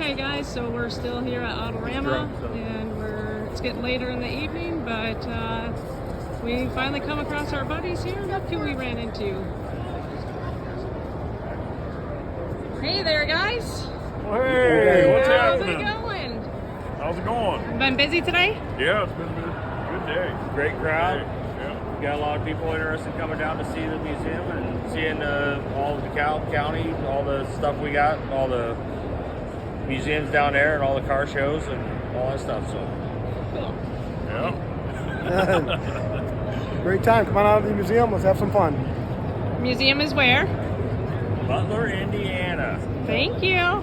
Okay, guys, so we're still here at Autorama, and it's getting later in the evening, but we finally come across our buddies here. Look who we ran into. Hey there, guys. Hey, what's How's happening? it going? How's it going? Been busy today? Yeah, it's been a good day. Great crowd. Yeah. We got a lot of people interested in coming down to see the museum and seeing all of DeKalb County, all the stuff we got, all the museums down there, and all the car shows and all that stuff. So, Cool. Yeah. Great time. Come on out of the museum. Let's have some fun. Museum is where? Butler, Indiana. Thank you.